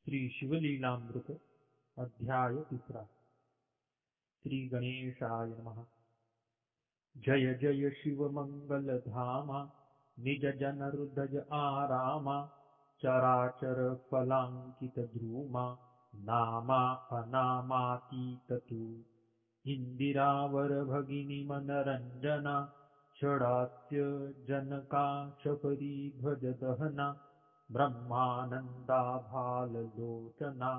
श्री शिवलीलामृत अध्याय 3 श्री गणेशाय नमः। जय जय शिव मंगल धामा निज जन हृदय आरामा चराचर फलांकित द्रुमा नामा अनामातीत तू इंदिरावर भगिनी मनरंजना षडास्य जनका शबरी ध्वज दहना ब्रह्मानंदा भाललोचना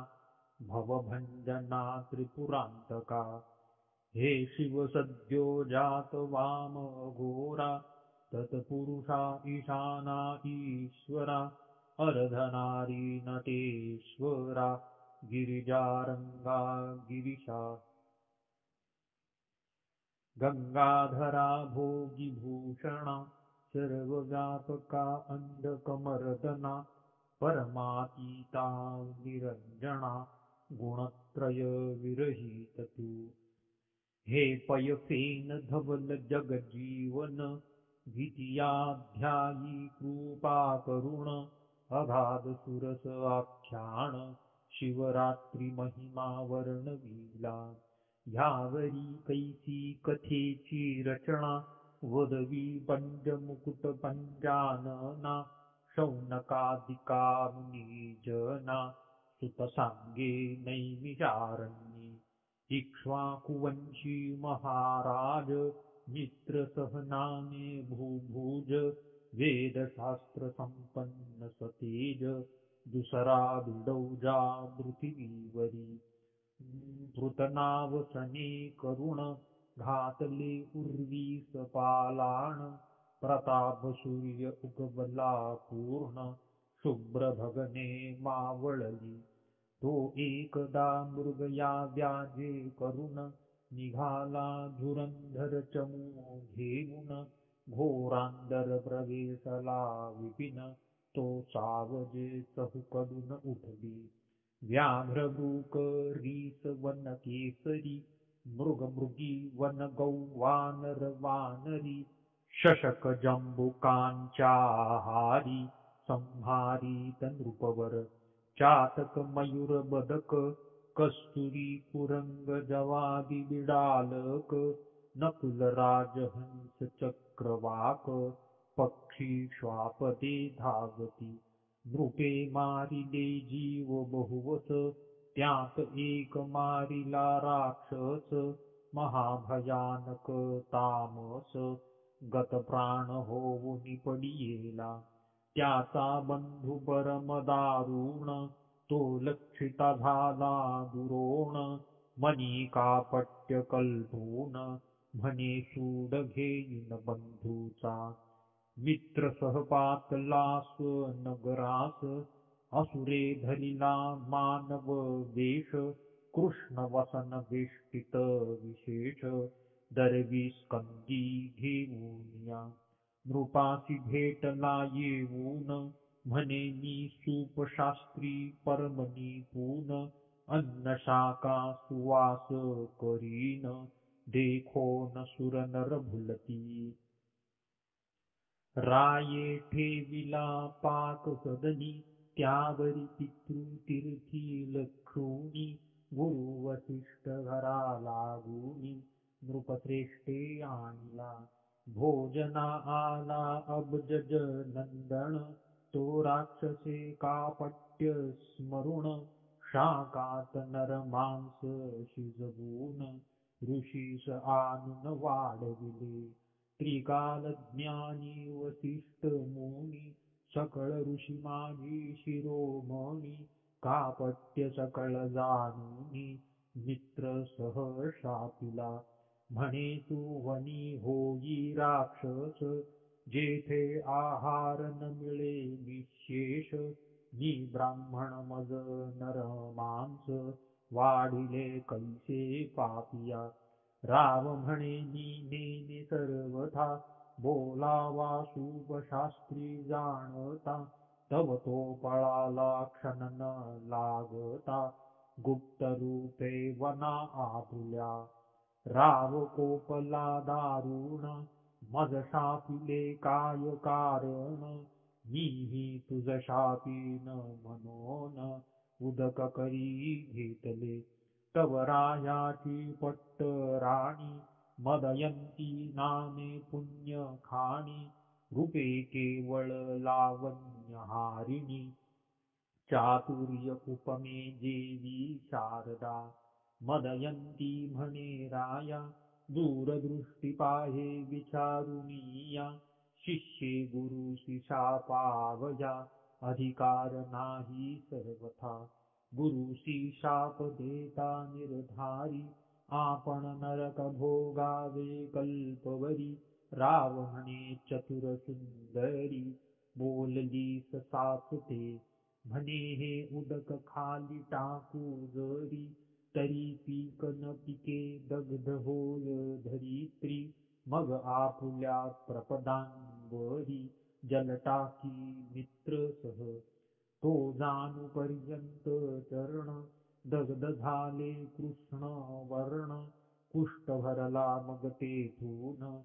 भवभंजना त्रिपुरांतका हे शिव सद्यो जात वाम अघोरा तत्पुरुषा ईशाना ईश्वरा अर्धनारी नटेश्वरा गिरिजारंगा गिरीशा गंगाधरा भोगिभूषणा सर्वव्यापका अंधकमर्दना परमातीता निरंजना गुणत्रय विरहित तू हे पयफेन धवल जगजीवन द्वितीयाध्यायी कृपा करुण अगाध सुरस आख्यान शिवरात्री महिमा वर्णविला यावरी कैसी कथेची रचना वदवी पंचमुकुट पंचानना शौनकादिका मुनिजना सुत सांगे नैमिषारण्ये इक्ष्वाकुवंशी महाराज मित्र सहनाने भूभुज वेदशास्त्र संपन्न सतेज दुसरा बिडौजा पृथ्वीवरी पृतनावसने करुण घातले उर्वीस पालाण प्रताप सूर्य उगवला पूर्ण शुभ्र भगने मावळली तो एकदा मृगया व्याजे करुण निघाला धुरंधर चमू घेऊन घोरांदर प्रवेशला विपिन तो सावजे चहूकडून उठली व्याघ्रवृक रीस वन केसरी मृगमृगी वन गौ वानर वानरी शशक जंबुकांचाहारी संहारी तनृपवर चातक मयूर बदक कस्तुरी कुरंग जवादी बिडालक नकुल राजहंस चक्रवाक पक्षी श्वापदे धावती नृपे मारिले जीव बहुवस त्यात एक मारिला राक्षस महाभयानक तामस गत प्राण होऊनी पडियेला त्याचा बंधू परम दारुण तो लक्षिता झाला दुरोण मनी कापट्य कल्पून म्हणे सूड घेईन बंधूचा मित्र सहपातलास नगरास असुरे धरिला मानव वेश कृष्ण वसन वेष्टित विशेष दरवी स्कंदी घेऊन या नृपासी भेटला येऊन म्हणे मी सूपशास्त्री परमनी पून अन्न शाखा सुवास करीन देखो न सुर नर भुलती राये ठेविला पाक सदनी त्यावरी पितृतीर्थी लक्षुणी गुरु वसिष्ठ घरा लागुनी नृपश्रेष्ठे आणला भोजना आला अब्जज नंदन तो राक्षसे कापट्य स्मरुण शाकात नर मांस शिजवून ऋषीस आणून वाढविले त्रिकाल ज्ञानी वसिष्ठ मुनी सकळ ऋषी माझी शिरोमणी कापट्य सकळ जाणूनी मित्र सहर्षा तिला म्हणे तू वनी होई राक्षस जेथे आहार न मिळे निशेष मी ब्राह्मण मज नर मांस वाढिले कैसे पापिया राव म्हणे मी नेने सर्वथा बोलावा शास्त्री जाणता तव तो पळाला क्षण न लागता गुप्त रूपे वना आपुल्या राव कोपला दारुण मज शापिले काय कारण मीही तुझ शापीन म्हणून उदक करी घेतले. तव रायाची पट्टराणी मदयंती नामे पुण्य खाणी. रूपे केवळ लावण्यहारिणी चातुर्य उपमे देवी शारदा. मदयंती म्हणे राया दूरदृष्टी पाहे विचारुनिया. शिष्ये गुरुसी शापावया अधिकार नाही सर्वथा. गुरुसी शाप देता निर्धारी आपण नरक भोगावे कल्पवरी. राव म्हणे चतुर सुंदरी बोललीस साचते. म्हणे हे उदक खाली टाकू जरी तरी पीक न पिके दग्ध होय धरित्री. मग आपुल्या प्रपदांवरी जल टाकी मित्र सह. तो जाणूपर्यंत चरण दग्ध झाले कृष्ण वर्ण. कुष्ठ भरला मग तेथून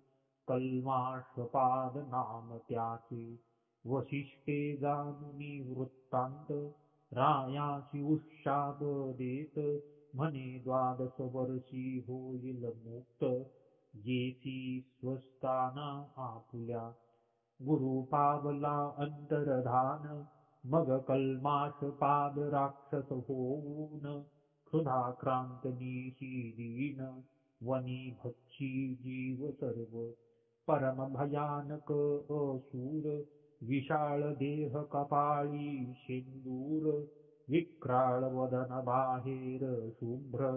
कल्माषपाद नाम त्याचे. वसिष्ठे जाणुनी वृत्तांत रायासी उशाप देत. म्हणे 12 वर्षी होईल मुक्त येसी स्वस्थाना आपुल्या. गुरु पावला अंतर्धान मग कल्माषपाद राक्षस होऊन. क्षुधाक्रांत निशिदीन वनी भक्षी जीव सर्व. परम भयानक असुर विशाळ देह कपाळी शेंदूर. विक्राळ वदन बाहेर शुभ्र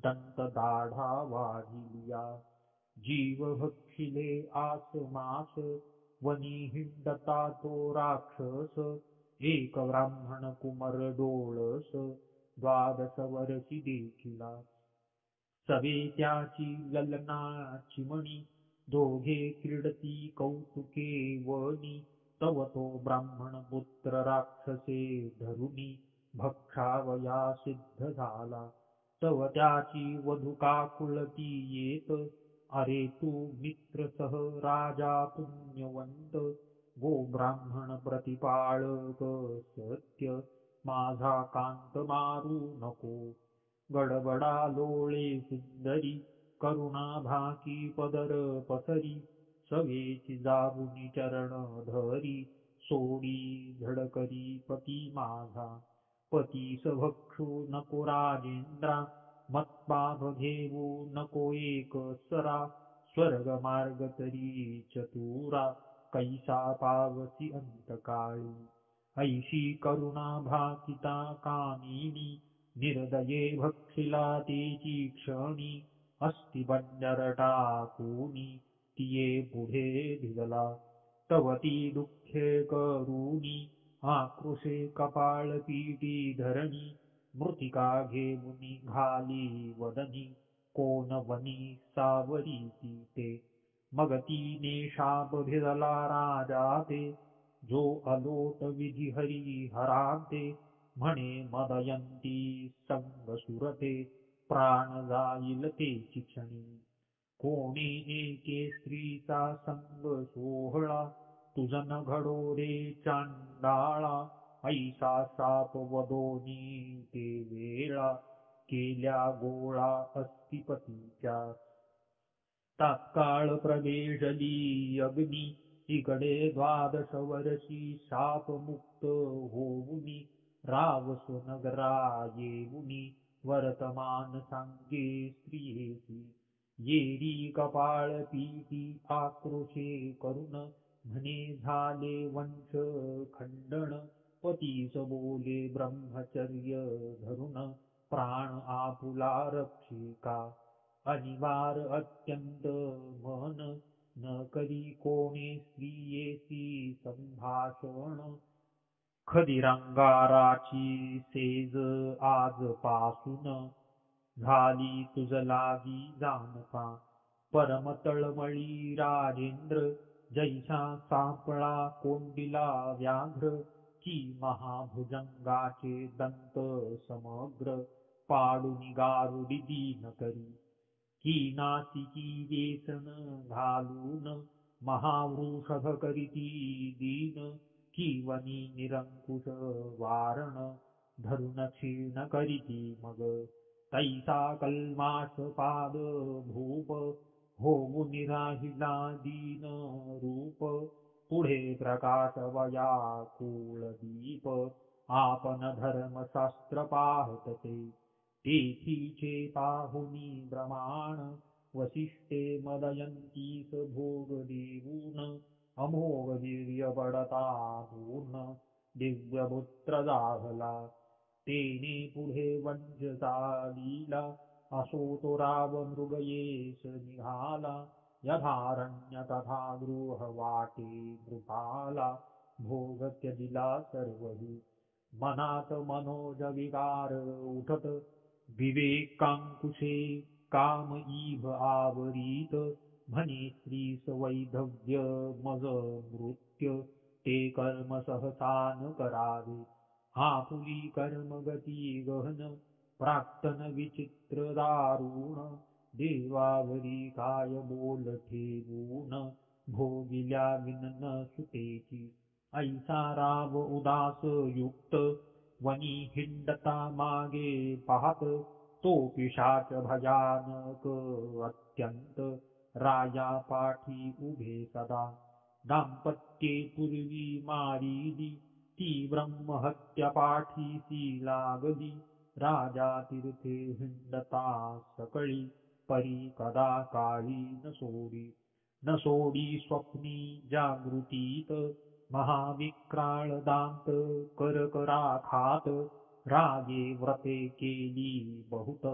दंत दाढा वाढिलिया. जीव भक्षिले आसमास वनी हिंडता तो राक्षस. एक ब्राह्मण कुमर डोळस 12 वर्षी देखिला. सवे त्याची ललनाची मणी दोघे क्रीडती कौतुके वनी. तव तो ब्राह्मण पुत्र राक्षसे धरुनी भक्षावया सिद्ध झाला. तव त्याची वधू काकुळती येत. अरे तू मित्र सह राजा पुण्यवंत गो ब्राह्मण प्रतिपाळक सत्य. माझा कांत मारू नको गडबडा लोळे सुंदरी. करुणा भाकी पदर पसरी सवेची जाबुनी चरण धरी. सोडी धडकरी पती माझा पतीस भक्षू नको राजेंद्रा. मत्पाप घेऊ नको एक सरा स्वर्ग मार्ग तरी चतुरा. कैसा पावसी अंतकाळी ऐशी करुणा भाकिता कामिनी. निर्दये भक्षिला तेची क्षणी अस्ति बंजर टाकूनी. तिये पुढे भिजला तव ती दुःखे करुणी. आक्रोशे कपाळ पीटी धरणी मृतिका घेऊनी घाली वदनी. कोण वनी सावरीती ते मग तिने शाप भिजला राजा ते. जो अलोट विधी हरी हरांते म्हणे मदयंती संग सुरते. प्राण जाईल तेची क्षणी कोणी एके स्त्रीचा संग सोहळा. तुझ न घडो रे चांडाळा ऐसा शाप वदोनी ते वेळा. केल्या गोळा अस्तिपतीच्या तात्काळ प्रवेशली अग्नी. इकडे 12 वर्षी शापमुक्त होऊनी. रावसो नगरा येऊनी वर्तमान सांगे स्त्रियेसी. येरी कपाळ पीटी आक्रोशे करुण म्हणे झाले वंश खंडन. पतीस बोले ब्रह्मचर्य धरुन प्राण आपुला रक्षिका. अनिवार अत्यंत मन न करी कोणे स्त्रियेसी संभाषण. खदिरांगाराची सेज आजपासून झाली तुझ लागी जाणता. परम तळमळी राजेंद्र जैसा सापळा कोंडिला व्याघ्र. की महाभुजंगाचे दंत समग्र पाडूनि गारुडी दीन करी. की नासिकी व्यसन घालून महावृषभ करीती दीन. की वनी निरंकुश वारण धरून क्षीण करीती मग तैसा कल्माश पाद भूप होऊन राहिला दीन रूप पुढे प्रकाश वयाकुळ दीप आपण धर्मशास्त्र पाहतसे तेथीचे पाहुनी प्रमाण वसिष्ठे मदयंतीस भोग देऊन अमोघ वीर्य बढता पूर्ण दिव्यपुत्र दाहला तेने पुढे वंश चालीला असो तो राव मृगयेश निघाला यथारण्य तथा गृह वाटे नृपाला भोग त्यजिला सर्वही मनात मनोज विकार उठत विवेकांकुशे काम ईभ आवरीत म्हणे स्त्रीस वैधव्य मज मृत्य ते कर्म सहसा न करावे आपुली कर्म गती गहन प्राक्तन विचित्र दारुण देवावरी काय बोल ठेवून भोगिल्या विनन सुतेची ऐसा राव उदास युक्त वनी हिंडता मागे पाहत तो पिशाच भयानक अत्यंत राया पाठी उभे सदा दाम्पत्ये पूर्वी मारिली ती ब्रह्महत्या पाठीसी लागली राजा तीर्थे हिंडता सकळी परी कदा काळी न सोडी स्वप्नी जागृतीत महाविक्राळ दांत करकराखात रागे व्रते केली बहुत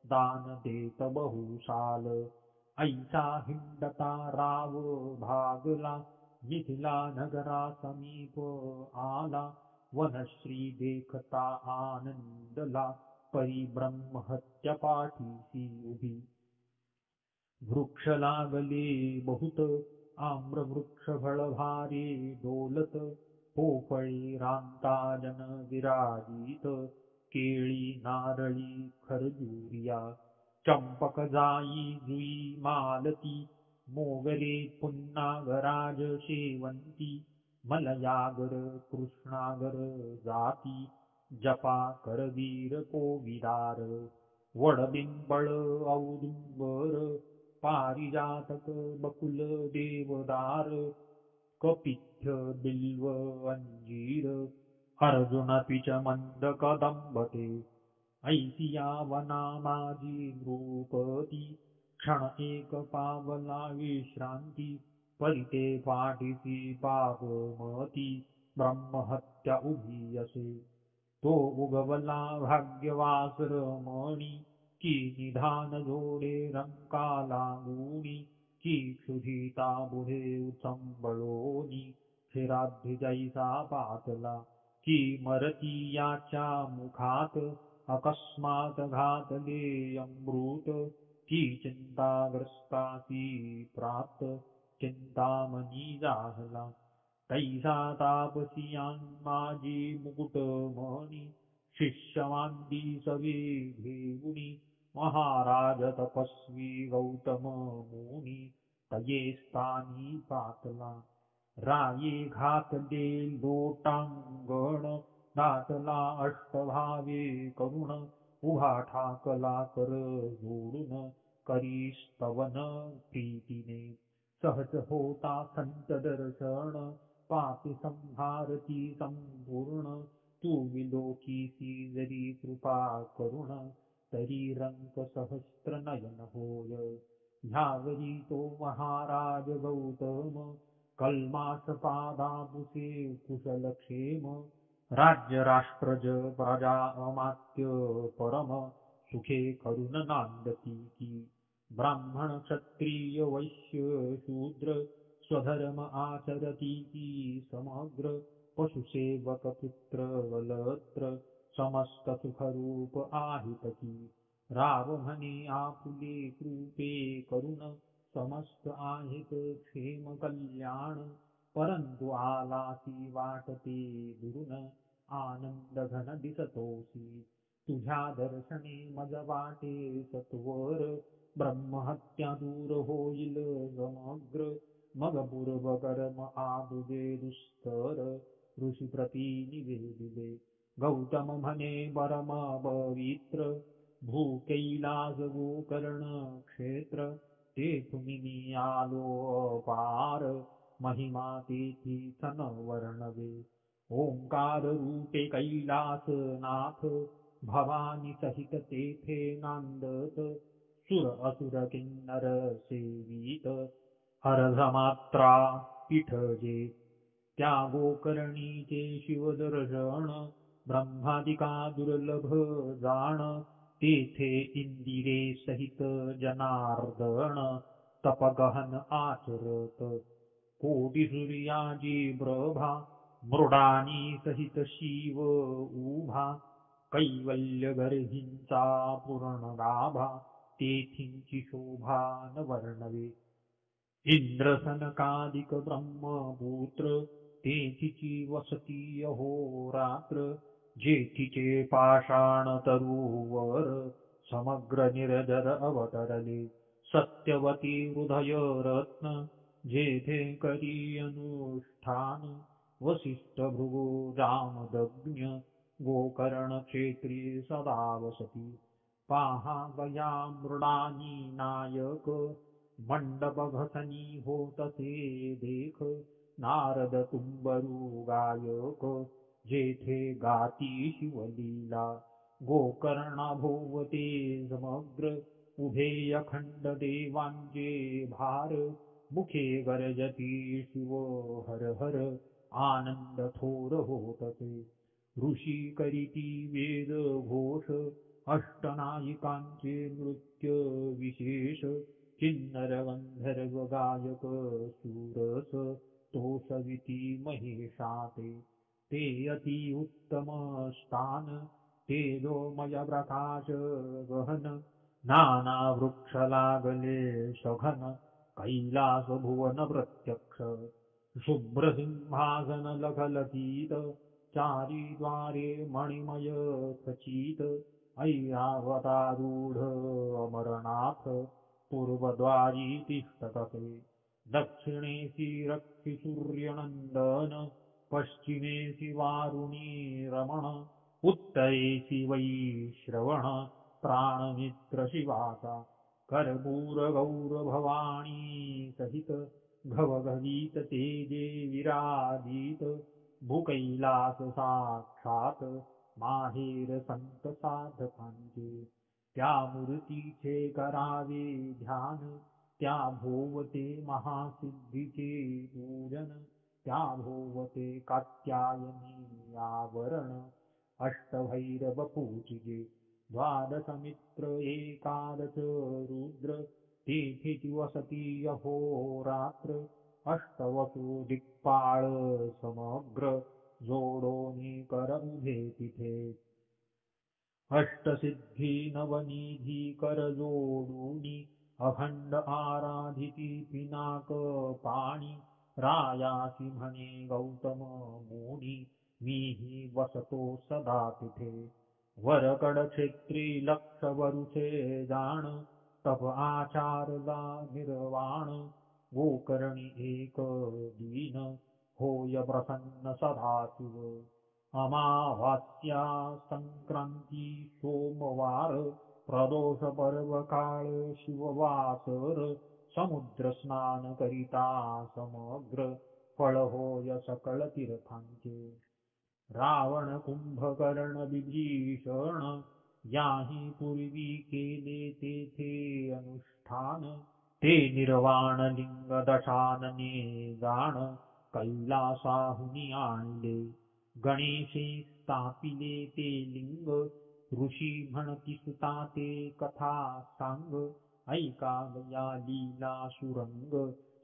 दान देत बहुसाल ऐसा हिंडता राव भागला मिथिला नगरा समीप आला वनश्री देखता आनंदला परी ब्रह्महत्या पाठीसी उभी वृक्ष लागले बहुत आम्रवृक्ष फळभारी डोलत पोफळी रांताजन विराजित केळी नारळी खरजुरिया चंपक जाई जुई मालती मोगरे पुन्नागराज शेवंती मलयागर कृष्णागर जाती जपा करवीर कोविदार वडबिंबळ औदुंबर पारिजातक बकुल देवदार कपित्थ बिल्व अंजीर अर्जुन पिच मंद कदंबते ऐसिया वना माझी नृपती क्षण एक पावला विश्रांती परिते पाठीसी पापमती ब्रह्महत्या उभी असे तो उगवला भाग्यवासर मणी की निधान जोडे रंकाला गुणी की क्षुधिता बुधे उचंबळोनी क्षीराब्धी जैसा पातला की मरती याच्या मुखात अकस्मात घातले अमृत की चिंताग्रस्तासी प्राप्त चिंतामणी जाहला तैसा तापसियान माझी मुकुटमणी शिष्यमांदी सवे घेऊनी महाराज तपस्वी गौतम मुनी तये स्थानी पातला राये घातले लोटांगण दाटला अष्टभावे करुण उभा ठाकला कर जोडून करी स्तवन प्रीतीने सहज होता संत दर्शन पापी संहारती संपूर्ण तू विलोकीसी जरी कृपा करुण तरी रंक सहस्त्र नयन होय ह्यावरी तो महाराज गौतम कल्मास पादापुसे कुशलक्षेम राज्य राष्ट्रज प्रजा अमात्य परम सुखे करुण नांदती की ब्राह्मण क्षत्रिय वैश्य शूद्र स्वधर्म आचरती की समग्र पशुसेवक पुत्र वलत्र समस्त सुखरूप आहितकी राव म्हणे आपुले कृपे करुण समस्त आहेत क्षेम कल्याण परंतु आलासी वाटते दुरुन आनंद घन दिसतोसी तुझ्या दर्शने मज वाटे सत्वर ब्रह्महत्या दूर होईल समग्र मग पूर्व कर्म आदुजे दुस्तर ऋषीप्रती निवेदिले गौतम म्हणे परम पवित्र भूकैलास गोकर्ण क्षेत्र तेथून मी आलो पार महिमा तेथीच न वर्णवे ओंकार रूपे कैलासनाथ भवानी सहित तेथे नांदत सुर असुर किन्नर सेवित हरधमात्रा पिठजे त्या गोकर्णीचे शिवदर्शन ब्रह्मादिका दुर्लभ जाण तेथे इंदिरे सहित जनार्दन तपगहन आचरत कोटी सूर्याची प्रभा मृडानी सहित शिव उभा कैवल्य गर्हींचा पूर्ण गाभा तेथींची शोभा न वर्णवे इंद्र सनकादिक ब्रह्मपुत्र तेथिची वसती अहोरात्र जेथिचे पाषाण तरुवर समग्र निर्जर अवतरले सत्यवती हृदय रत्न जेथे करी अनुष्ठान वसिष्ठ भृगु जामदग्न्य गोकर्ण क्षेत्री सदा वसती पाहा गया मृडानी नायक मंडप घसनी होतसे देख नारद तुंबरू गायक जेथे गाती शिवलीला गोकर्णा भोवते समग्र उभे अखंड देवांचे भार मुखे गर्जती शिव हर हर आनंद थोर होतसे ऋषी करीती वेद घोष अष्टनायिकांचे नृत्य विशेष किन्नर गंधर्व गायक सुरस तो सविती महेशाते ते अति उत्तम स्थान तेजोमय प्रकाश गहन नाना वृक्ष लागले सघन कैलास भुवन प्रत्यक्ष शुभ्र सिंहासन लखलखित चारी द्वारे मणिमय खचित ऐरावतारूढ अमरनाथ पूर्वद्वारी तिष्ठतसे दक्षिणेसि रक्षिसूर्यनन्दन पश्चिमेसि वारुणी रमण उत्तरेसि वैश्रवण प्राणमित्र शिवाचा कर्पूर गौर भवानी सहित घवघवीत तेजे विराजित भूकैलास साक्षात माहेर संत साधकांचे त्या मूर्तीचे करावे ध्यान त्या भोवते महासिद्धीचे पूजन त्या भोवते कात्यायनी आवरण अष्टभैरव पूजिजे द्वादशमित्र एकादश रुद्र तेथेची वसती अहोरात्र अष्टवसु दिक्पाळ समग्र जोडोनी कर उभे तिथे अष्टसिद्धी नवनिधी कर जोडूनी अखंड आराधिती पिनाक पाणी रायासी म्हणे गौतम मुनी मीही वसतो सदा तिथे वरकड क्षेत्री लक्ष वरुषे जाण तप आचारला निर्वाण गोकर्णी एक दीन होय प्रसन्न सदाशिव अमावास्या संक्रांती सोमवार प्रदोष पर्व काळ शिववासर समुद्र स्नान करिता समग्र फळ होय सकळ तीर्थांचे रावण कुंभकर्ण विभीषण याही पूर्वी केले तेथे अनुष्ठान ते निर्वाण लिंग दशानने जाण कैलासाहुनी आणले गणेशे स्थापिले ते लिंग ऋषी म्हणती सुता ते कथा सांग ऐकावया लीला सुरंग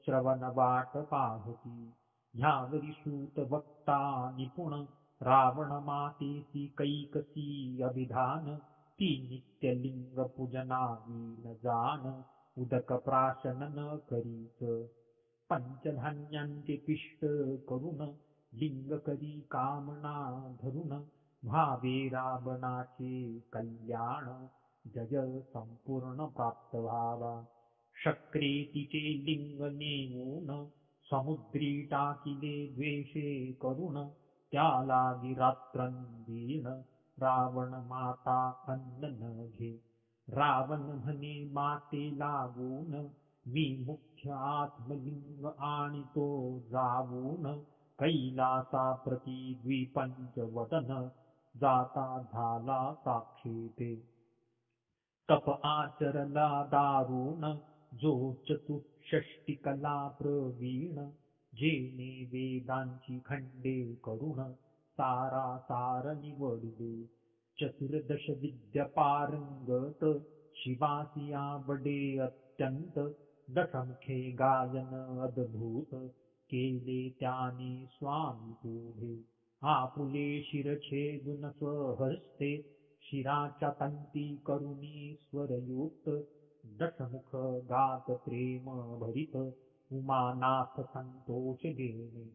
श्रवण वाट पाहती ह्यावरी सूत वक्ता निपुण रावण मातेसी कैकसी अभिधान ती नित्य लिंग पूजनावी न जान उदक प्राशन न करीच पंचधान्यांचे पिष्ट करून लिंग करी कामना धरून व्हावे रावणाचे कल्याण जय संपूर्ण प्राप्त व्हावा शक्रेतीचे लिंग नेऊन समुद्री टाकिले द्वेषे करून त्या लागी रात्रंदिन रावण माता अन्न न घे. रावण म्हणे माते लागून मी मुख्य आत्मलिंग आणि तो जावून कैलासा प्रती द्विपंचवदन जाता झाला साक्षी ते. तप आचरला दारुण जो चतुष्षष्टी कला प्रवीण जेने वेदांची खंडे करुण सारासार निवडिले. चतुर्दश विद्या पारंगत शिवासी आवडे अत्यंत दशमुखे गायन अद्भुत केले त्याने स्वामी पुढे. आपुले शिरछेदुन स्वहस्ते शिराच्या तंती करुणी स्वरयुक्त दशमुख गात प्रेम भरित उमानाथ संतोष देणे.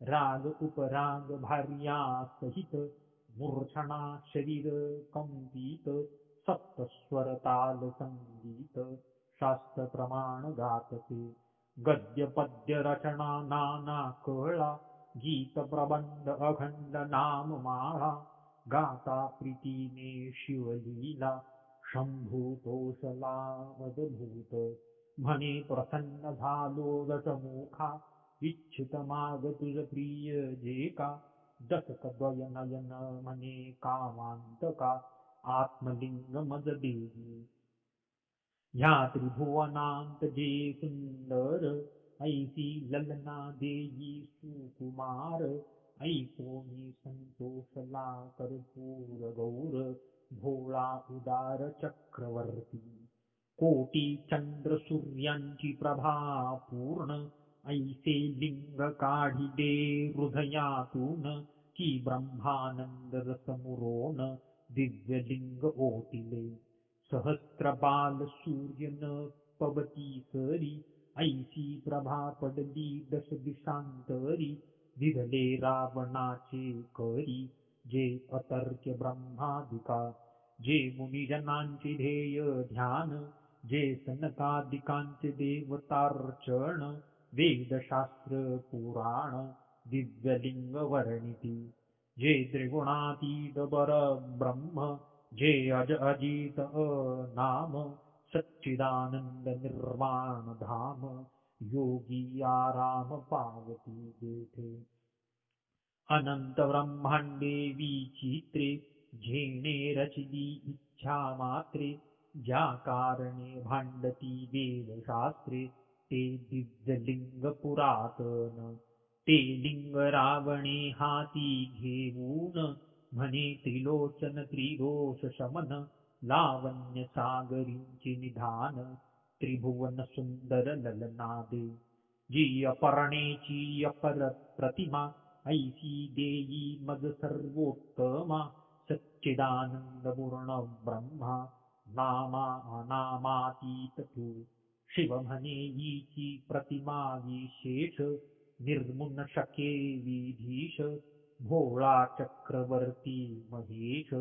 राग उपराग भार्या सहित मूर्छना शरीर कंपित सप्तस्वर ताल संगीत शास्त्र प्रमाण गातते. गद्य पद्य रचना नाना कळा गीत प्रबंध अखंड नाम माळा गाता प्रीतीने शिवलीला शंभू तोषला अद्भुत. म्हणे प्रसन्न झालो दशमुखा इच्छित माग तुझ प्रिय जे का. दशक द्वय नयन म्हणे कामांतका आत्मलिंग मज देवी. ह्या त्रिभुवनांत जे सुंदर ऐसी ललना देई सुकुमार. ऐकोनी संतोषला कर्पूर गौर भोळा उदार चक्रवर्ती. कोटी चंद्र सूर्यांची प्रभा पूर्ण ऐसे लिंग काढिले हृदयातून की ब्रह्मानंद रसमुरोन दिव्यलिंग ओटिले. सहस्त्रबाल सूर्य न पवती सरी ऐसी प्रभा पडली दश दिशांतरी. विधले रावणाचे करी जे अतर्क्य ब्रह्मादिका. जे मुनिजनांचे ध्येय ध्यान जे सनकादिकांचे देवतार्चन. वेदशास्त्र पुराण दिव्यलिंग वर्णिती. जे त्रिगुणातीत परब्रह्म जे अज अजित अनाम सच्चिदानंद निर्वाण धाम योगी आराम पावती जेथे. अनंत ब्रह्मांडे विचित्रे झेणे रचिली इच्छा मात्रे. ज्या कारणे भांडती वेदशास्त्रे ते दिव्यलिंग पुरातन. ते लिंग रावणे हाती घेऊन म्हणे त्रिलोचन त्रिदोष शमन. लावण्य सागरींचे निधान त्रिभुवन सुंदर ललनादे. जी अपर्णेची अपर प्रतिमा ऐसी देई मज सर्वोत्तमा. सच्चिदानंद पूर्ण ब्रह्मा नामा अनामातीत तू. शिव म्हणे हीची प्रतिमा विशेष निर्मुन शके विधीश. भोळा चक्रवर्ती महेश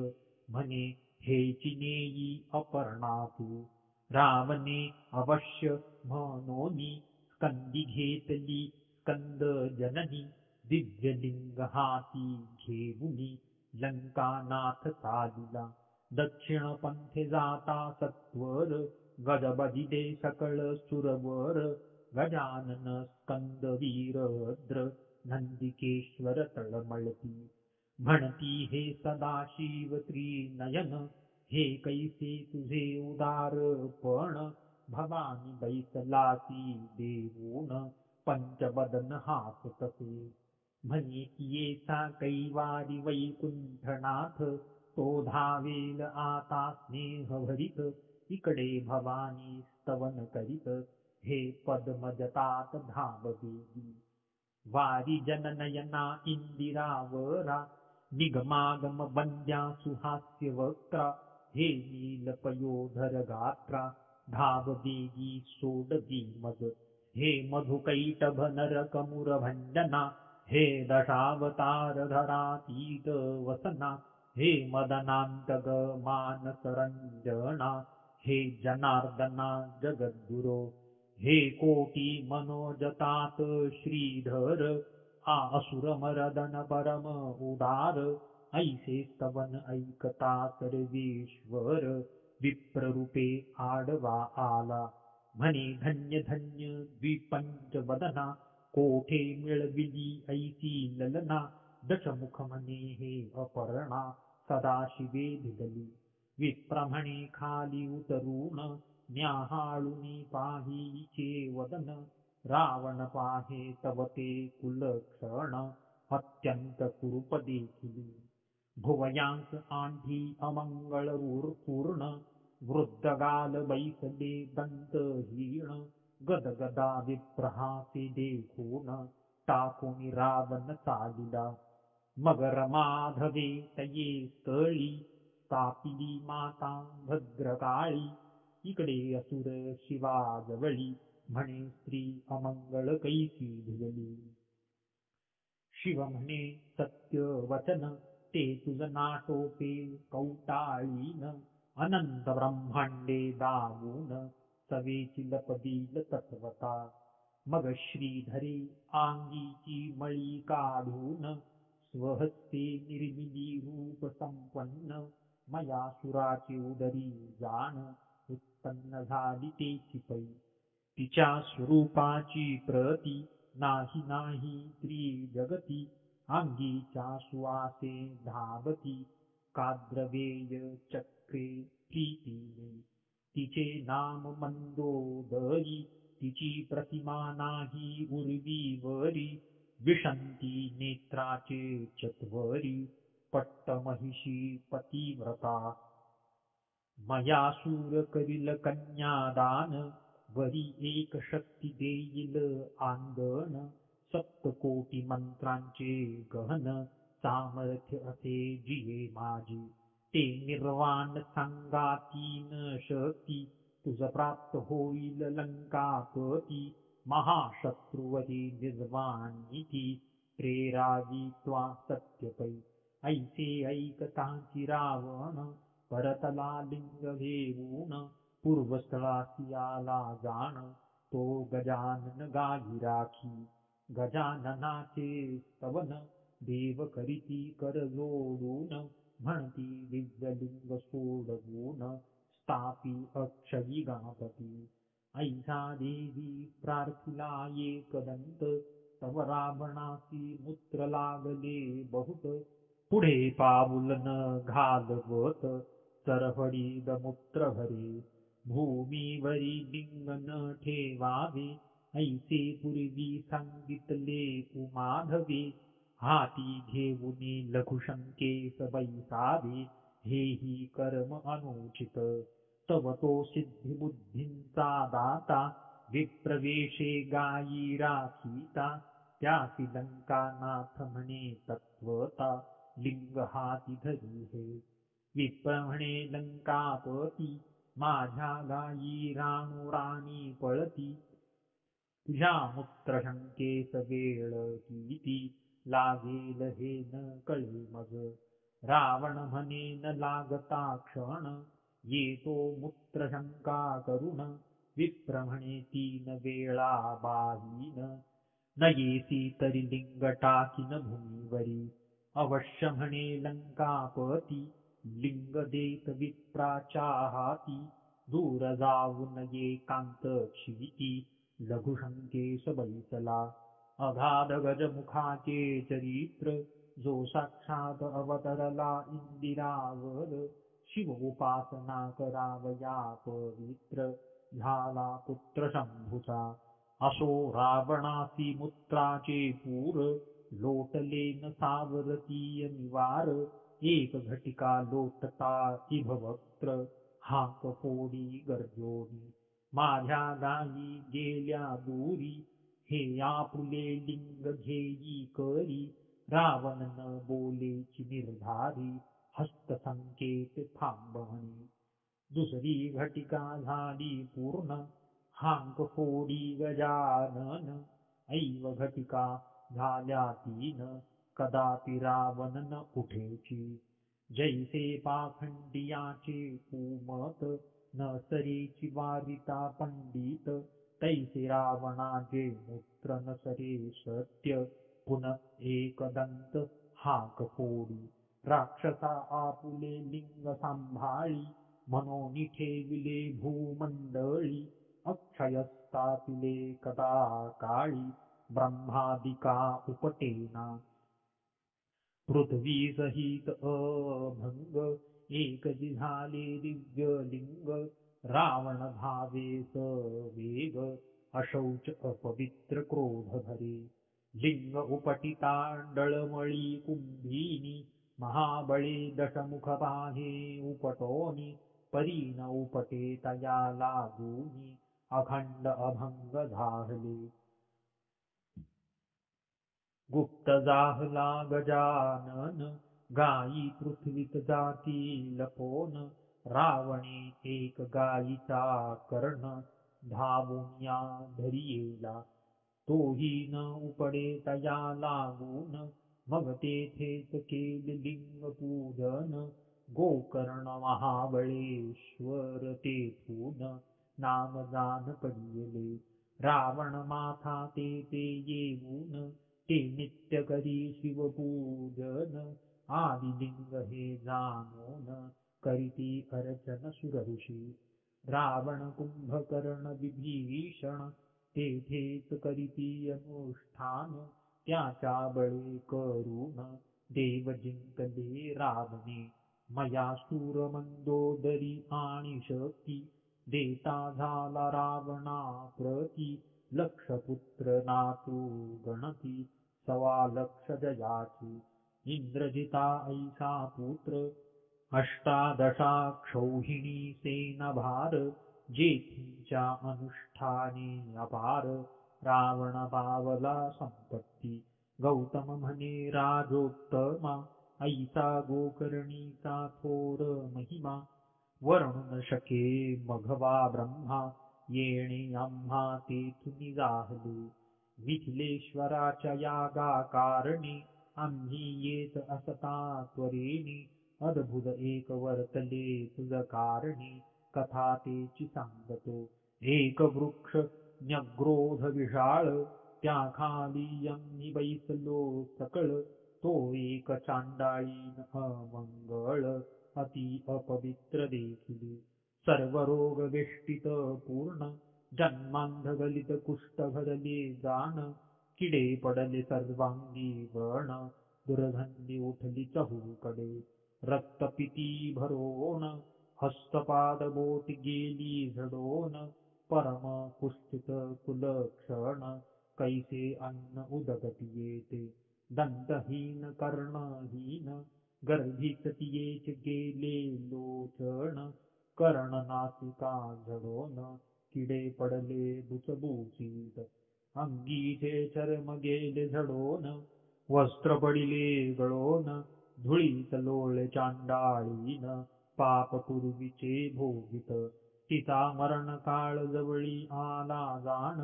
म्हणे हेची नेई अपर्णा तू. रावणे अवश्य म्हणोनी स्कंदी घेतली स्कंद जननी. दिव्यलिंग हाती घेऊनी लंकानाथ चालिला. दक्षिण पंथे जाता सत्वर गजबजिले सकळ सुरवर. गजानन स्कंद वीरभद्र नंदिकेश्वर तळमळती. म्हणती हे सदाशिव त्रिनयन हे कैसे तुझे उदारपण. भवानी बैसलासी देऊन पंचबदन हात तसे. म्हणे की येता कैवारी वैकुंठनाथ तो धावेल आता स्नेहभरीत. इकडे भवानी स्तवन करीत हे पद्मजतात धाववेगी. वारी जननयना इंदिरावरा निगमागम वंद्या सुहास्य वक्त्रा. हे नील पयोधर गात्रा धाववेगी सोडवी मज. हे मधुकैटभ नरकमुर भंजना हे दशावतार धरातीत वसना. हे मदनांतक मानसरंजना हे जनार्दना जगद्गुरो. हे कोटी मनोजतात श्रीधर हा असुर मरदन परम उदार ऐसे स्तवन ऐकता सर्वेश्वर विप्ररूपे आडवा आला म्हणे धन्य धन्य द्विपंच वदना कोठे मिळविली ऐसी ललना दशमुख म्हणे हे अपर्णा सदाशिवे धिदली विप्र म्हणे खाली उतरून न्याहाळून पाहिचे वदन रावण पाहे तव ते कुलक्षण अत्यंत कुरूप देखिली भुवयांस आंधी अमंगळ पूर्ण वृद्धगाल बैसले दंतहीण गदगदा विप्रहासे देखून टाकून रावण चालिला मगर माधवे तये स्थळी तापिली माता भद्रकाळी इकडे असुर शिवाजवळी म्हणे स्त्री अमंगळ कैसी भिजली शिव म्हणे सत्य वचन ते तुझ नाटोपे कौटाळीन अनंत ब्रह्मांडे दावून सवेची लपदील तत्वता मग श्रीधरे आंगीची मळी काढून स्वहस्ते निर्मिली रूप संपन्न मया सुराची उदरी जाण उत्पन्न झाली तेची पै तिच्या स्वरूपाची प्रती नाही नाही त्रिजगती अंगीच्या सुवासे धावती काद्रवेय चक्रे प्रीतीने तिचे नाम मंदोदरी तिची प्रतिमा नाही उर्वीवरी विशंती नेत्राचे चत्वरी पट्टमहिषी पतिव्रता मयासूर करील कन्यादान वरी एक शक्ती देईल आंदण सप्तकोटी मंत्रांचे गहन सामर्थ्य असे जिये माझी ते निर्वाण सांगातीन शक्ती तुझ प्राप्त होईल लंकापती महाशत्रुवरी निर्वाणीती प्रेरावी त्वा सत्यपै ऐसे ऐकताची रावण परतला लिंग घेऊन पूर्वस्थळासी आला जाण तो गजानन गाई राखी गजाननाचे स्तवन देव करीती कर जोडून म्हणती दिव्यलिंग सोडवून स्थापी अक्षयी गणपती ऐसा देवी प्रार्थिला एकदंत तव रावणासी मूत्र लागले बहुत पुढे पाऊल न घालवत तरफडीद मूत्र भरे भूमीवरी लिंग न ठेवावे ऐसे पूर्वी सांगितले उमाधवे हाती घेऊनी लघुशंकेस बैसावे हेही कर्म अनुचित तव तो सिद्धिबुद्धींचा दाता विप्रवेशे गायी राखीता त्यासी लंकानाथ म्हणे तत्वता लिंग हाती धरी हे विप्र म्हणे लंकापती माझ्या गायी राणूराणी पळती तुझ्या मूत्रशंकेस वेळ किती लागेल हे न कळे मग रावण म्हणे न लागता क्षण येतो मूत्रशंका करुण विप्र म्हणे 3 वेळा बाहीन न येसी तरी लिंग टाकीन भूमीवरी अवश्य म्हणे लंकापती लिंग देत विप्राच्या हाती दूर जाऊन एकांत क्षिती लघुशंकेस बैसला अगाध गजमुखाचे चरित्र जो साक्षात अवतरला इंदिरावर शिव उपासना करावया पवित्र झाला पुत्र शंभूचा असो रावणासी मूत्राचे पूर लोटले न सावरतीय निवार एक घटिका लोटता इभवक्त्र हाक फोडी गर्जोनी माझ्या गायी गेल्या दूरी हे आपुले लिंग घेई करी रावण न बोलेची निर्धारी हस्त संकेत थांबवणी दुसरी घटिका झाली पूर्ण हांक फोडी गजानन ऐव घटिका झाल्या 3 कदापि रावण न उठेची जैसे पाखंडियाचे कुमत न सरेची वारिता पंडित तैसे रावणाचे मूत्र न सरे सत्य पुन एकदंत हाक फोडी राक्षसा आपुले लिंग सांभाळी म्हणून ठेविले भूमंडळी अक्षयस्तापिले कदा काळी ब्रह्मादिका उपटेना पृथ्वी सहित अभंग एकजी झाले दिव्यलिंग रावण धावेस वेग अशौच अपवित्र क्रोध भरे लिंग उपटितांडळमळी कुंभिनी महाबळे दशमुख पाहे उपटोनी परीन उपटे तया लागूनी अखंड अभंग झाले गुप्त जाहला गजानन गायी पृथ्वीत जाती लपोन रावणे एक गायीचा कर्ण धावून या धरियेला तोही न उपडे तया लागून मग तेथेच केले लिंग पूजन गोकर्ण महाबळेश्वर तेथून नाम जान पडिले रावण माथा ते येऊन ते नित्य करी शिवपूजन आदिलिंग हे जाणून करीती अर्चन सुरऋषी रावण कुंभकर्ण विभीषण तेथेच करीती अनुष्ठान त्याच्या बळे करून देव जिंकले रावणे मया सूर मंदोदरी आणि शक्ती देता झाला रावणा प्रती लक्षपुत्र नातू गणती सवा लक्ष जयाची इंद्रजिता ऐसा पुत्र अष्टादशाक्षौहिणी सेनाभार जेथींच्या अनुष्ठाने अपार रावण पावला संपत्ती गौतम म्हणे राजोत्तमा ऐसा गोकर्णीचा थोर महिमा वर्णू न शके मघवा ब्रह्मा येणे आम्हा तेथुनी जाहले मिथिलेश्वराच्या यागा कारणी आम्ही येत असता त्वरेनी अद्भुत एक वर्तले तुझ कारणी कथा तेची सांगतो एक वृक्ष न्यग्रोध विशाळ त्या खाली आम्ही बैसलो सकळ तो एक चांडाळीन अमंगळ अति अपवित्र देखिली सर्व रोग वेष्टित पूर्ण जन्मांध गलित कुष्ठ भरले जाण किडे पडले सर्वांगी व्रण दुर्गंधी उठली चहूकडे रक्तपिती भरोन हस्तपाद बोट गेली झडोन परम कुष्ठित कुलक्षण कैसे अन्न उदगती येते दंतहीन कर्णहीन गर्भीत तियेच गेले लोचन कर्ण नासिका झडोन किडे पडले बुचबुचीत अंगीचे चर्म गेले झडोन वस्त्र पडिले गळोन धुळीत लोळे चांडाळीन पाप पूर्वीचे भोगित तिचा मरण काळ जवळी आला जाण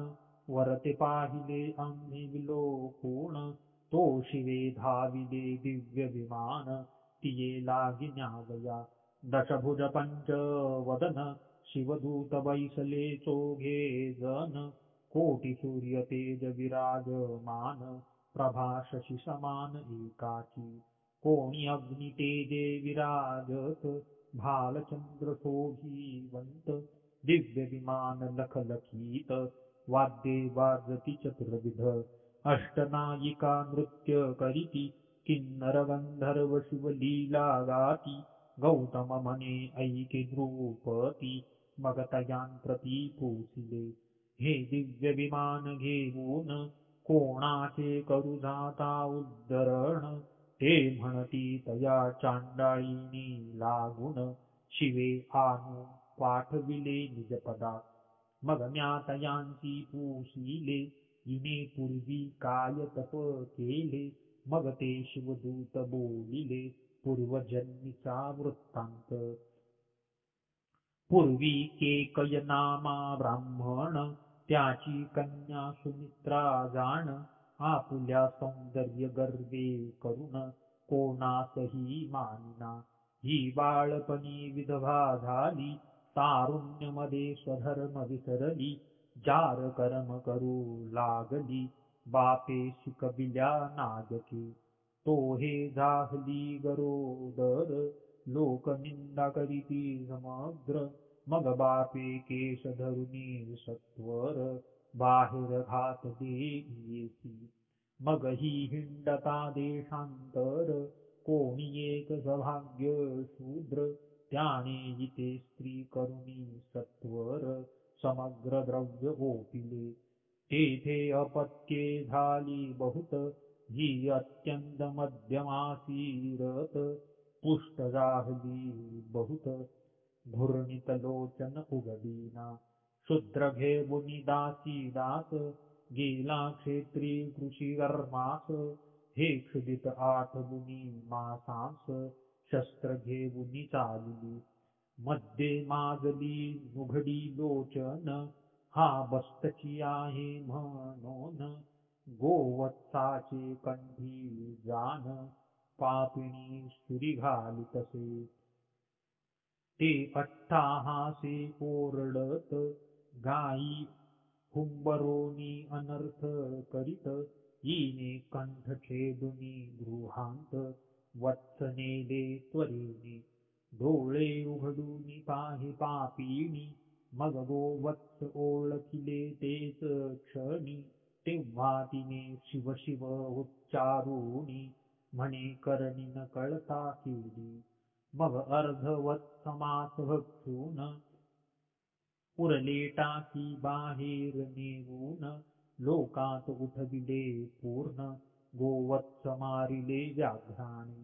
वरते पाहिले आम्ही विलोकून तो शिवे धाविले दिव्य विमान तिये लागी न्यावया दशभुज पंचवदन शिवदूत बैसले चोघे जन कोटी सूर्य तेज विराजमान प्रभा शशी समान एकाची कोणी अग्नि तेजे विराजत भालचंद्र शोभिवंत दिव्य विमान लखलखीत वाद्ये वाजती चतुर्विध अष्टनायिका नृत्य करीती किन्नर गंधर्व शिवलीला गाती गौतम म्हणे ऐके नृपती मग तयान प्रती पोसिले हे दिव्य विमान घेऊन कोणाचे करू जाता उद्धरण ते म्हणती तया चांडाळीनी लागून शिवे आणू पाठविले निजपदा मग म्या तयांची पूसिले इने पूर्वी काय तप केले मग ते शिवदूत बोलिले पूर्वजन्मीचा वृत्तांत पूर्वी केकय नामा ब्राह्मण त्याची कन्या सुमित्रा जाण आपुल्या सौंदर्य गर्वे करून कोणासही मानिना ही बाळपणी विधवा झाली तारुण्यमध्ये स्वधर्म विसरली जार कर्म करू लागली बापे शिकविल्या नाजके. तो हे जाहली गरोदर, लोकनिंदा करीती समग्र. मग बापे केश धरुनी सत्वर, बाहेर घात देईसी. मग ही हिंडता देशांतर, कोणी एक सौभाग्य शूद्र. त्याने इथे स्त्री करुणी सत्वर, समग्र द्रव्य ओपिले. तेथे अपत्ये झाली बहुत, ही अत्यंत मध्यमासीरत. पुष्ट जाहली बहुत, घूर्णित लोचन उघडीना. शूद्र घेऊनी दासी दास, गेला क्षेत्री कृषी कर्मास. हे क्षुदित आठवुनी मासांस, शस्त्र घेऊनी चालिली. मध्ये माजली मुघडी लोचन, हा बस्तची आहे म्हणून. गोवत्साचे कंठी जान, पापिणी सुरी घालितसे. ते अट्टाहासी ओरडत, गायी हुंबरोनी अनर्थ करीत. हिने कंठ छेदुनी गृहांत, वत्स नेले त्वरेने. डोळे उघडून पाहे पापिणी, मग गोवत्स ओळखिले तेच क्षणी. तेव्हा तिने शिव शिव उच्चारुनी, म्हणे करणी न कळता केली. मग अर्धवत्स मास भक्षून, उरले टाकी बाहेर नेऊन. लोकात उठविले पूर्ण, गोवत्स मारिले व्याघ्राने.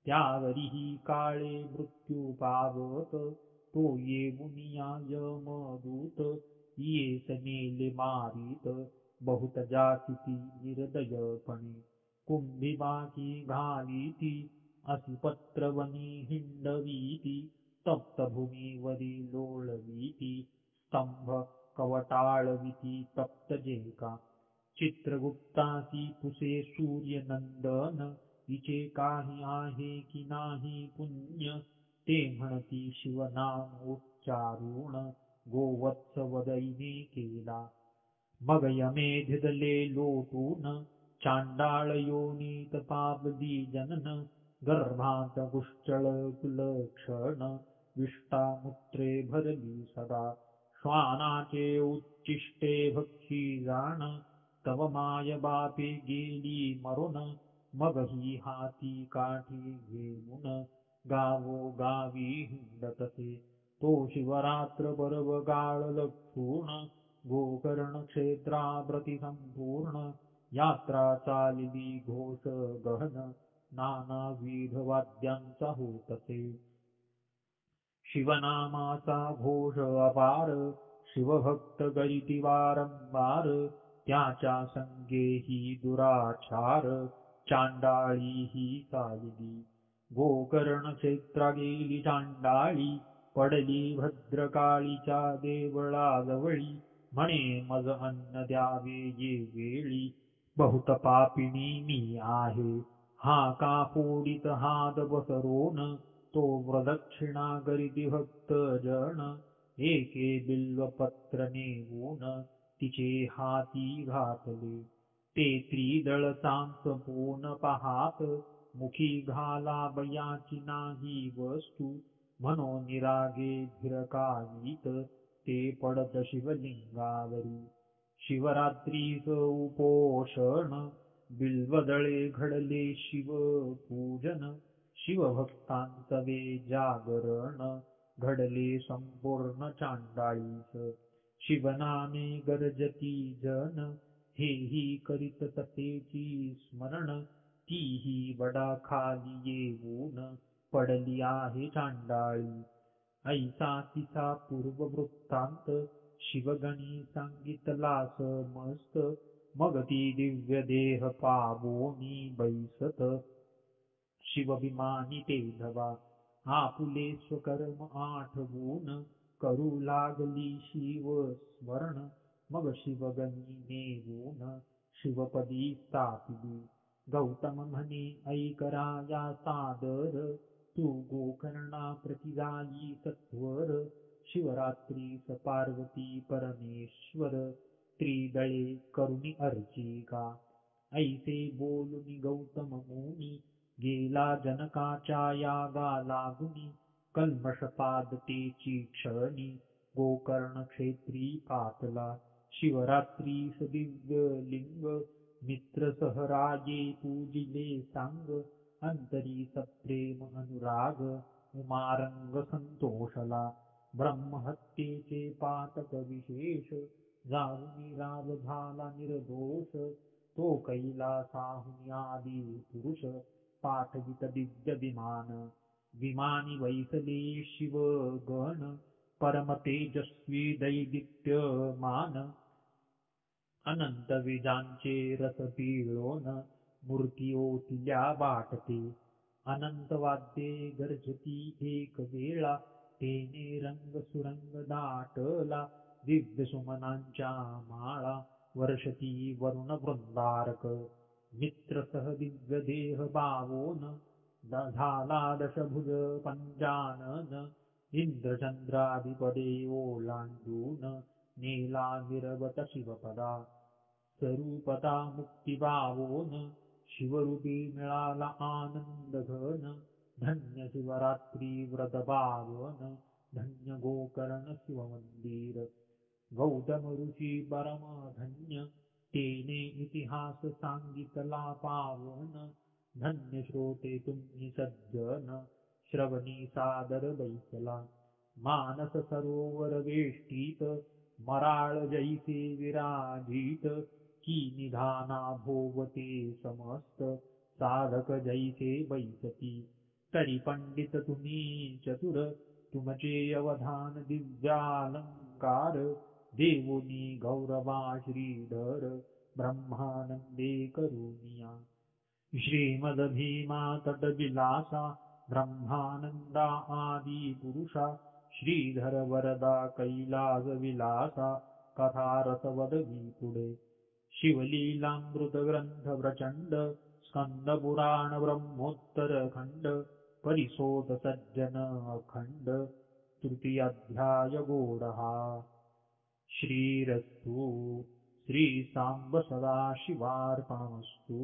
त्यावरीही काळे मृत्यू पावत, तो येऊनिया यमदूत. येस नेले मारीत, बहुत जाचिती निर्दयपणे. कुंभिबाकी घालीती, अशी पत्रवनी हिंडवीती. तप्त भूमीवरी लोळवीती, स्तंभ कवटाळविती तप्त जेका. चित्रगुप्तासी पुसे सूर्यनंदन, हिचे काही आहे की नाही पुण्य. ते म्हणती शिवनाम उच्चारुण, गोवत्स वदईने केला. मग यमे धिदले लोटून, चांडाळ योनीत पावली जनन. गर्भात गुश्चळ कुलक्षण, विष्टामुत्रे भरली सदा. श्वानाचे उच्चिष्टे भक्षी जाण, तव माय बापे गेली मरुन. मग ही हाती काठी घेऊन, गावोगावी हिंडतसे. तो शिवरात्र बरबगाळ लक्षून, गोकर्ण क्षेत्राप्रती संपूर्ण. यात्रा चालिली घोष गहन, नानाविध वाद्यांचा होतसे. शिवनामाचा घोष अपार, शिवभक्त गरिती वारंवार. त्याच्या संगेही दुराचार, चांडाळी ही चालिली. गोकर्ण क्षेत्रा गेली चांडाळी, पडली भद्रकाळीच्या देवळाजवळी. म्हणे मज अन्न द्यावे ये वेळी, बहुत पापिणी मी आहे. हा का फोडित हात बसरोन, तो प्रदक्षिणा करीती भक्त जन. एके बिल्वपत्र नेऊन, तिचे हाती घातले. ते त्रिदळ चांस पोन पाहात, मुखी घाला बयाची नाही वस्तू. म्हणो निरागे भिरकावीत, ते पडत शिवलिंगावरी. शिवरात्रीच उपोषण, बिल्वदळे घडले शिवपूजन. शिवभक्तांचवे जागरण, घडले संपूर्ण चांडाळीस. शिवनामे गर्जती जन, हेही करीत तसेची स्मरण. तीही वडा खाली येऊन, पडली आहे चांडाळी. ऐसा तिचा पूर्ववृत्तांत, शिवगणी सांगितला समस्त. मग ती दिव्य देह पावोनी बैसत, शिवभिमानी ते धवा. आपुले स्वकर्म आठवून, करू लागली शिव स्मरण. मग शिवगणी नेऊन, शिवपदी स्थापिली. गौतम म्हणे ऐक राया सादर, तू गोकर्णा प्रति जाई सत्वर. शिवरात्रीस पार्वती परमेश्वर, त्रिदळे करुणी अर्चिका. ऐसे बोलुनी गौतम मुनी गेला जनकाच्या यागा लागुनी. कल्मषपादतेची क्षणी गोकर्ण क्षेत्री पातला. शिवरात्रीस दिव्य लिंग मित्र सहराये पूजिले सांग. अंतरी सप्रेम अनुराग उमारंग संतोषला. ब्रह्महत्येचे पातक विशेष जाऊनी राज झाला निर्दोष. तो कैलासाहुनी आदी पुरुष पाठवित दिव्य विमान. विमानी बैसले शिव गण परम तेजस्वी दैदिप्यमान. अनंत विजांचे रस पिळोन मूर्ती ओटिल्या वाटते. अनंत वाद्ये गर्जती एक वेळा तेने रंग सुरंग दाटला. दिव्य सुमनांच्या माळा वर्षती वरुण वृंदारक. मित्र सह दिव्य देह बावोन झाला दशभुज पंचानन. इंद्रचंद्राधिपदे ओलांडून नेला मिरवत शिवपदा. स्वरूपता मुक्ती पावोन शिवरूपी मिळाला आनंद घन. धन्य शिवरात्री व्रत पावन धन्य गोकर्ण शिवमंदिर. गौतम ऋषी परम धन्य तेने इतिहास सांगितला पावन. धन्य श्रोते तुम्ही सज्जन श्रवणी सादर बैसला. मानस सरोवर वेष्टीत मराळ जैसे विराजित. की निधाना भोवते समस्त साधक जैसे बैसती. तरी पंडित तुम्ही चतुर तुमचे अवधान दिव्यालंकार. देवोनी गौरवा श्रीधर ब्रह्मानंदे करुनिया. श्रीमद्भीमा तटविलासा ब्रह्मानंदा आदी पुरुषा. श्रीधर वरदा कैलास विलासा कथा रसवदवी पुढे. शिवलीलामृत ग्रंथ प्रचंड स्कंद पुराण ब्रह्मोत्तर खंड. परिसोत सज्जन अखंड तृतीय अध्याय गोडहा. श्रीरस्तु श्री सांब सदाशिवार्पणमस्तु.